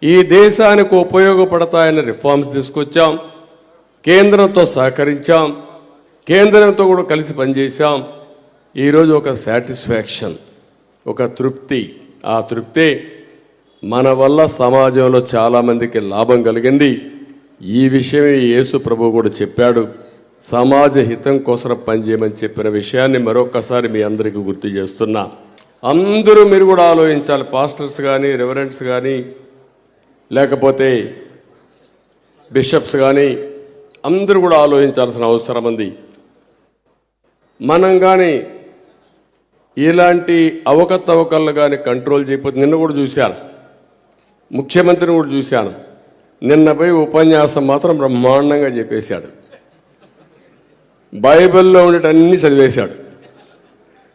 ఈ దేశానికి ఉపయోగపడతాయని రిఫార్మ్స్ తీసుకొచ్చాం, కేంద్రంతో సహకరించాం, కేంద్రంతో కూడా కలిసి పనిచేశాం. ఈరోజు ఒక సాటిస్ఫాక్షన్, ఒక తృప్తి. ఆ తృప్తి మన వల్ల సమాజంలో చాలామందికి లాభం కలిగింది. ఈ విషయం యేసు ప్రభు కూడా చెప్పాడు, సమాజ హితం కోసం పనిచేయమని చెప్పిన విషయాన్ని మరొకసారి మీ అందరికీ గుర్తు చేస్తున్నా. అందరూ మీరు కూడా ఆలోచించాలి, పాస్టర్స్ కానీ, రెవరెంట్స్ కానీ, లేకపోతే బిషప్స్ కానీ, అందరూ కూడా ఆలోచించాల్సిన అవసరం ఉంది. మనం కానీ ఇలాంటి అవకతవకలు కానీ కంట్రోల్ చేయకపోతే, నిన్న కూడా చూశాను, ముఖ్యమంత్రిని కూడా చూశాను, నిన్న పోయి ఉపన్యాసం మాత్రం బ్రహ్మాండంగా చెప్పేశాడు. బైబిల్లో ఉండేటన్నీ చదివేశాడు.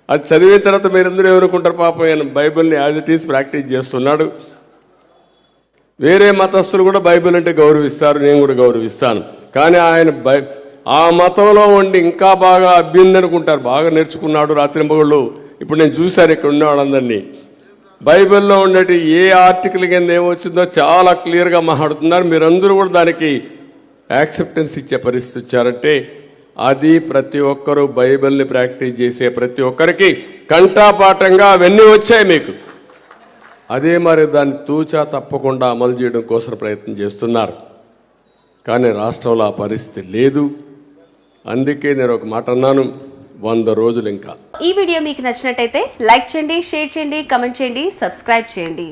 అది చదివిన తర్వాత మీరందరూ ఏమనుకుంటారు, పాపం ఆయన బైబిల్ని యాజ్ ఇట్ ఈస్ ప్రాక్టీస్ చేస్తున్నాడు. వేరే మతస్థులు కూడా బైబిల్ అంటే గౌరవిస్తారు, నేను కూడా గౌరవిస్తాను. కానీ ఆయన ఆ మతంలో ఉండి ఇంకా బాగా అభ్యుందనుకుంటారు, బాగా నేర్చుకున్నాడు రాత్రింబగళ్ళు. ఇప్పుడు నేను చూశాను ఇక్కడ ఉన్న వాళ్ళందరినీ, బైబిల్లో ఉండేటి ఏ ఆర్టికల్ కింద ఏమొచ్చిందో చాలా క్లియర్గా మాట్లాడుతున్నారు. మీరందరూ కూడా దానికి యాక్సెప్టెన్స్ ఇచ్చే పరిస్థితి వచ్చారంటే అది ప్రతి ఒక్కరూ బైబిల్ని ప్రాక్టీస్ చేసే ప్రతి ఒక్కరికి కంఠాపాఠంగా అవన్నీ వచ్చాయి మీకు. అదే మరి దాన్ని తూచా తప్పకుండా అమలు చేయడం కోసం ప్రయత్నం చేస్తున్నారు. కానీ రాష్ట్రంలో ఆ పరిస్థితి లేదు. అందుకే నేను ఒక మాట అన్నాను, 100 రోజులు ఇంకా. ఈ వీడియో మీకు నచ్చినట్టయితే లైక్ చేయండి, షేర్ చేయండి, కమెంట్ చేయండి, సబ్స్క్రైబ్ చేయండి.